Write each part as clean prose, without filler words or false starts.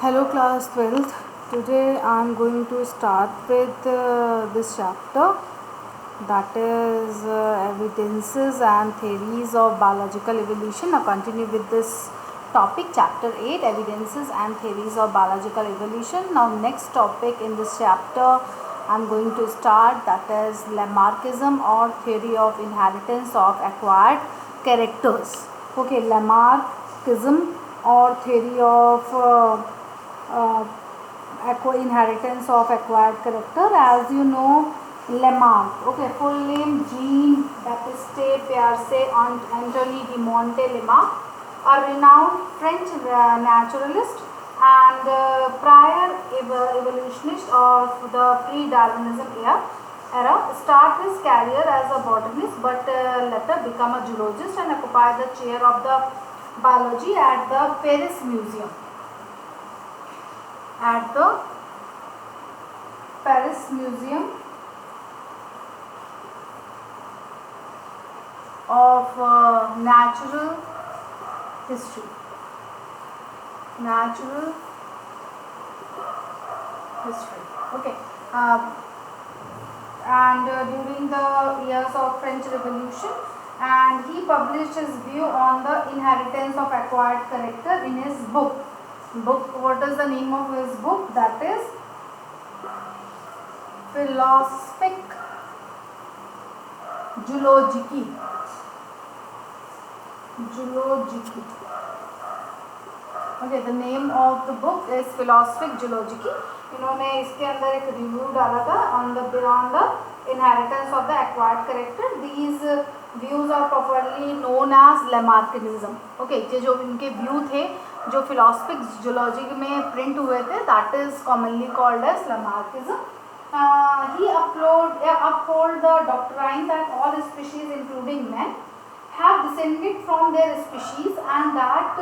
Hello class 12th. Today I am going to start with this chapter, that is evidences and theories of biological evolution. Now continue with this topic, chapter 8, evidences and theories of biological evolution. Now next topic in this chapter I am going to start, that is Lamarckism or theory of inheritance of acquired characters. Okay, Lamarckism or theory of inheritance of acquired character. As you know, Lamarck, okay, full name Jean Baptiste Pierre Antoine de Monte-Lamarck, a renowned French naturalist and prior evolutionist of the pre-Darwinism era, started his career as a botanist but later become a zoologist and occupied the chair of the biology at the Paris Museum. At the Paris Museum of Natural History. Okay. And during the years of French Revolution, and he published his view on the inheritance of acquired character in his book. What is the name of his book? That is Philosophic Zoologique. Okay, the name of the book is Philosophic Zoologique. इन्होंने इसके अंदर एक review डाला था on the inheritance of the acquired character. These views are properly known as Lamarckism. Okay, ये जो इनके view थे जो फिलोसफिक जूलॉजी में प्रिंट हुए थे, that is commonly called as Lamarckism. He uphold the doctrine that all species including man have descended from their species and that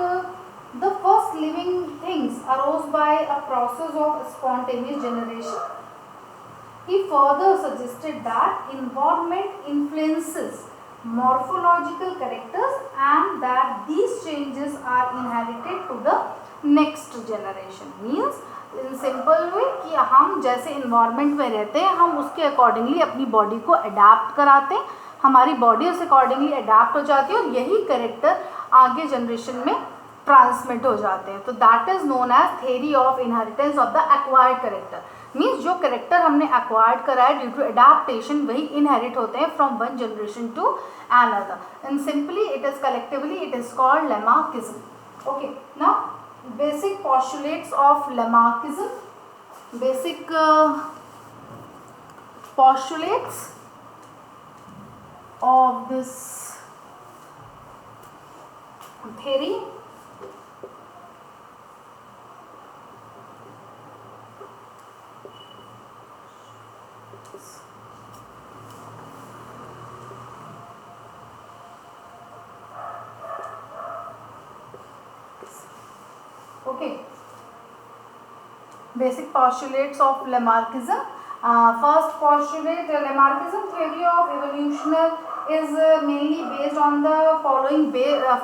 the first living things arose by a process of spontaneous generation. He further suggested that environment influences morphological characters and that these changes are inherited to the next generation. Means in simple way कि हम जैसे environment में रहते हैं हम उसके accordingly अपनी body को adapt कराते हैं, हमारी body उस accordingly adapt हो जाती है और यही character आगे generation में ट्रांसमिट हो जाते हैं. तो that is known as theory of inheritance of the acquired character. Means जो कैरेक्टर हमने एक्वायर्ड करा है ड्यू टू एडाप्टेशन वही इनहेरिट होते हैं from one generation to another. And simply it is collectively it is called Lamarckism. Okay, now basic postulates of Lamarckism. Basic postulates of this theory. Okay, basic postulates of Lamarckism. First postulate, Lamarckism theory of evolution is mainly based on the following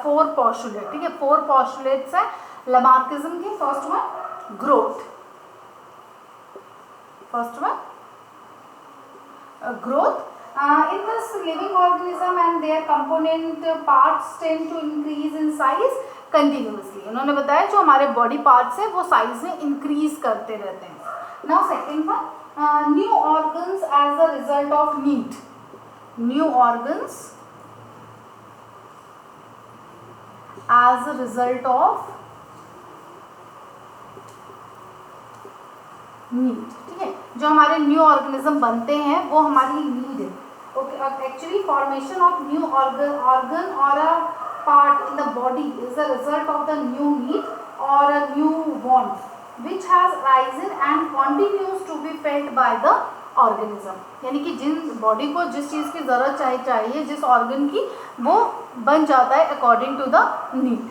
four postulates. ठीक है, four postulates है Lamarckism की. First one growth. Growth. In this living organism and their component parts tend to increase in size continuously. उन्होंने बताया जो हमारे body parts हैं वो साइज में इंक्रीज करते रहते हैं. Now second one, new organs as a result of meet. New organs as a result of meet. ठीक है, जो हमारे न्यू ऑर्गेनिज्म बनते हैं वो हमारी नीड है. Okay, actually formation of new organ और अ part in the body is a result of the new need or a new want which has arisen and continues to be felt by the organism. यानी कि जिन body को जिस चीज़ की ज़रूरत चाहिए जिस organ की वो बन जाता है according to the need.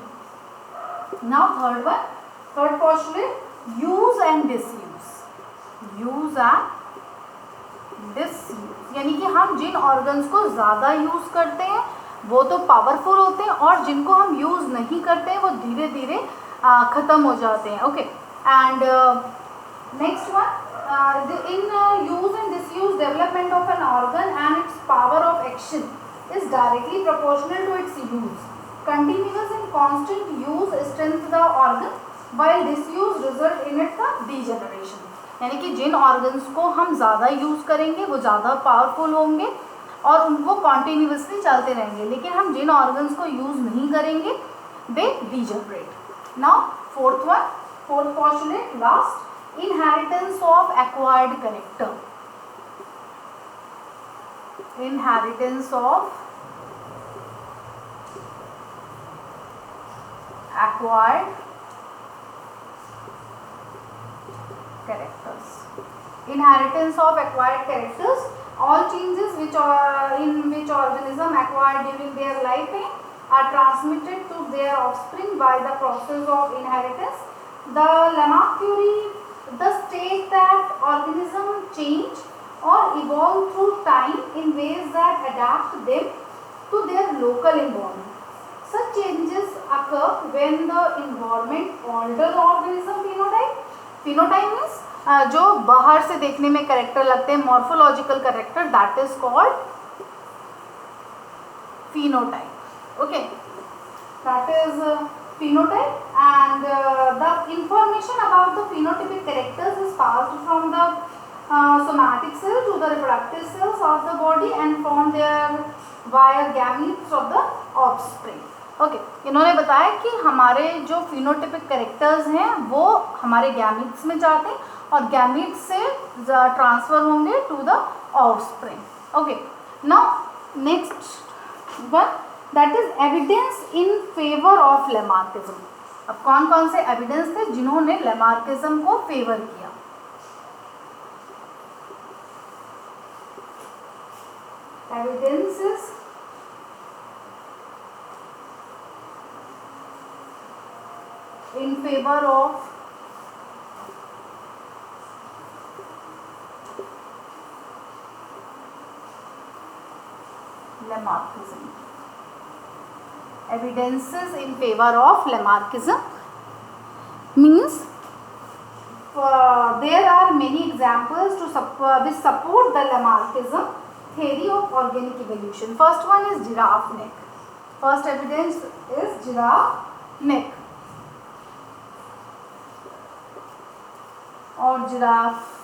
Now third postulate, use and disuse. यानी कि हम जिन ऑर्गन्स को ज़्यादा यूज़ करते हैं वो तो पावरफुल होते हैं और जिनको हम यूज़ नहीं करते हैं वो धीरे धीरे ख़त्म हो जाते हैं. Okay, And next one, use and disuse development of an organ and its power of action is directly proportional to its use. Continuous and constant use strengthens the organ while disuse result in its degeneration. यानी कि जिन organs को हम ज़्यादा use करेंगे वो ज़्यादा powerful होंगे और उनको कॉन्टिन्यूसली चलते रहेंगे, लेकिन हम जिन ऑर्गन्स को यूज़ नहीं करेंगे they degenerate. Now fourth postulate last, inheritance of acquired character. Inheritance of acquired characters. Inheritance of acquired characters. All changes which are in which organism acquired during their lifetime are transmitted to their offspring by the process of inheritance. The Lamarck theory thus state that organisms change or evolve through time in ways that adapt them to their local environment. Such changes occur when the environment alters the organism phenotype. Phenotype means जो बाहर से देखने में character लगते हैं, morphological character, that is called phenotype. Okay, that is phenotype, and the information about the phenotypic characters is passed from the somatic cell to the reproductive cells of the body and from their via gametes of the offspring. Okay, इन्होंने बताया कि हमारे जो phenotypic characters हैं वो हमारे gametes में जाते हैं और gametes से ट्रांसफर होंगे to the offspring. Okay, now next one, that is evidence in favor of Lamarckism. अब कौन कौन से एविडेंस थे जिन्होंने Lamarckism को फेवर किया? Evidences in favor of Lamarckism. Evidences in favor of Lamarckism means there are many examples to which support the Lamarckism theory of organic evolution. First one is giraffe neck. First evidence is giraffe neck or giraffe.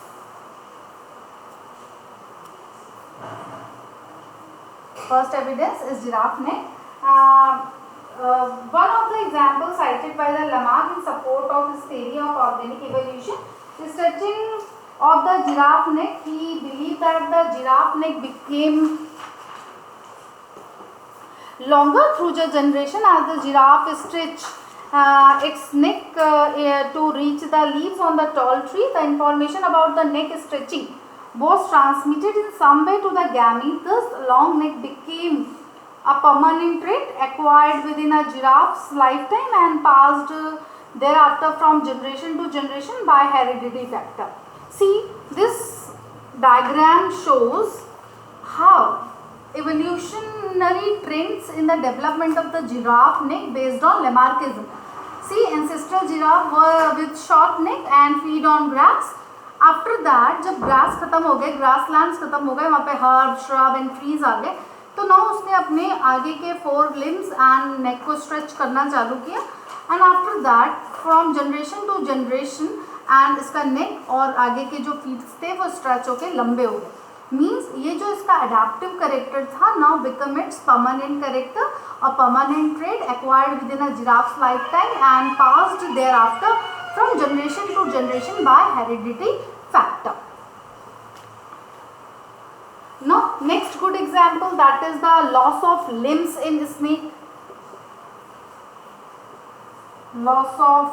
First evidence is giraffe neck. One of the examples cited by the Lamarck in support of his theory of organic evolution is stretching of the giraffe neck. He believed that the giraffe neck became longer through the generation as the giraffe stretched its neck to reach the leaves on the tall tree. The information about the neck stretching was transmitted in some way to the gamete. Thus, long neck became a permanent trait acquired within a giraffe's lifetime and passed thereafter from generation to generation by hereditary factor. See, this diagram shows how evolutionary trends in the development of the giraffe neck based on Lamarckism. See, ancestral giraffe were with short neck and feed on grass. After that, जब grass खत्म हो गए, grasslands खत्म हो गए, वहाँ पे herb, shrub and trees आ गए, तो now उसने अपने आगे के 4 limbs and neck को stretch करना चालू किया and after that from generation to generation and इसका neck और आगे के जो feet थे वो stretch होके लंबे हो गए. Means ये जो इसका adaptive character था now become its permanent character, a permanent trait acquired within a giraffe's lifetime and passed thereafter from generation to generation by hereditary factor. Now next good example, that is the loss of limbs in snake. Loss of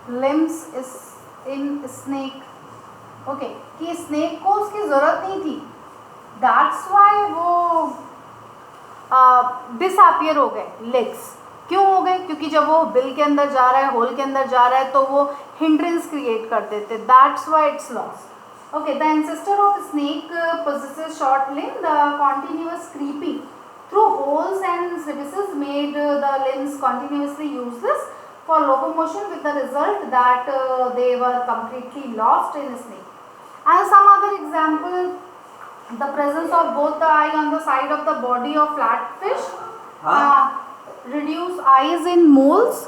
limbs is in snake. Okay, कि snake को उसकी ज़रूरत नहीं थी, that's why वो disappear हो गए legs. क्यों हो गए? क्योंकि जब वो बिल के अंदर जा रहा है, होल के अंदर जा रहा है, तो वो hindrance create कर देते. That's why it's lost. Okay, the ancestor of snake possesses short limb. The continuous creeping through holes and crevices made the limbs continuously useless. for locomotion, with the result that they were completely lost in snake. And some other example, the presence of both the eye on the side of the body of flatfish, reduce eyes in moles.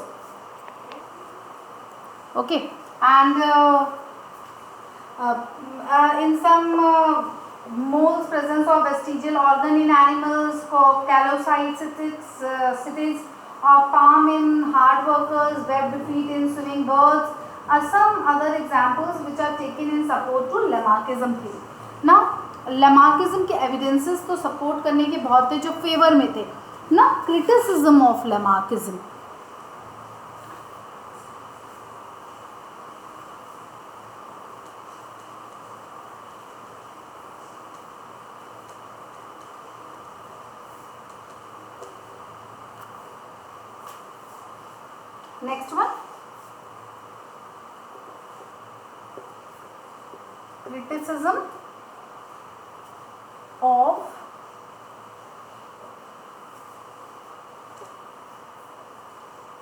Okay, and in some moles, presence of vestigial organ in animals, callocytes, cities of palm in hard workers, webbed feet in swimming birds, are some other examples which are taken in support to Lamarckism theory. Now, Lamarckism के evidences तो support करने के बहुत थे जो favor में थे ना. Criticism of Lamarckism. Next one, criticism of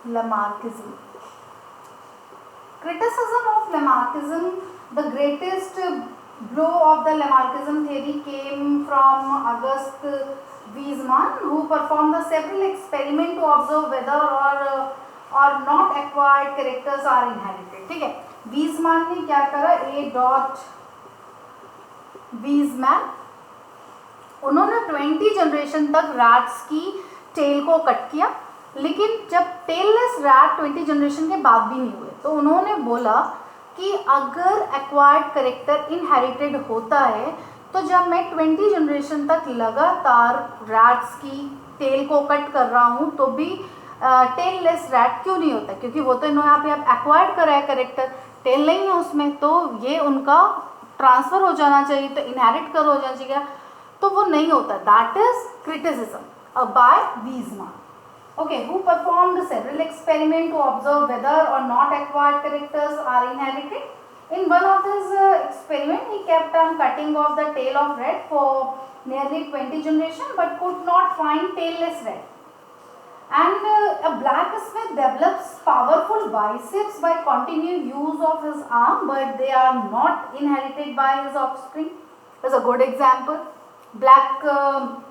Lamarckism. Criticism of Lamarckism, the greatest blow of the Lamarckism theory came from August Weismann, who performed the several experiments to observe whether or not acquired characters are inherited. ठीक है, Weissman ने क्या करा, Weissman, उन्होंने 20 generation तक rats की tell को cut किया, लेकिन जब टेललेस रैट 20 जनरेशन के बाद भी नहीं हुए, तो उन्होंने बोला कि अगर एक्वायर्ड कैरेक्टर इनहेरिटेड होता है तो जब मैं 20 जनरेशन तक लगातार रैट्स की टेल को कट कर रहा हूँ तो भी टेललेस रैट क्यों नहीं होता, क्योंकि वो तो इन्होंने यहाँ पे अब एक्वायर्ड करा है कैरेक्टर, टेल नहीं है उसमें, तो ये उनका ट्रांसफर हो जाना चाहिए, तो इनहेरिट कर हो जाना चाहिए, तो वो नहीं होता. That is criticism by Weismann. Okay, who performed several experiments to observe whether or not acquired characters are inherited. In one of his experiments, he kept on cutting off the tail of rat for nearly 20 generations, but could not find tailless rat. And a blacksmith develops powerful biceps by continued use of his arm, but they are not inherited by his offspring. That's a good example. Blacksmith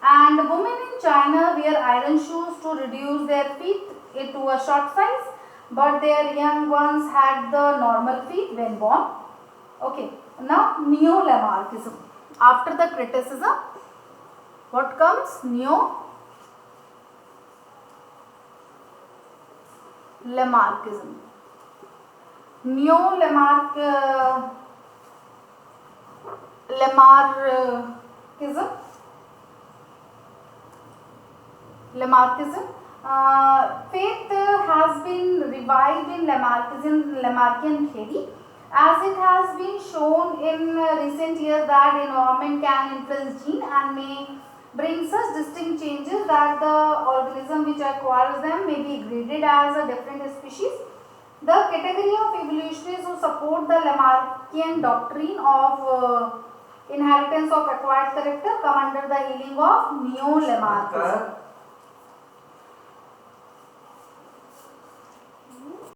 and women in China wear iron shoes to reduce their feet to a short size, but their young ones had the normal feet when born. Okay, now neo-Lamarckism. After the criticism, what comes? Neo-Lamarckism. Lamarckism. Faith has been revived in Lamarckian theory, as it has been shown in recent years that environment can influence gene and may bring such distinct changes that the organism which acquires them may be graded as a different species. The category of evolutionists who support the Lamarckian doctrine of inheritance of acquired character come under the heading of neo-Lamarckism.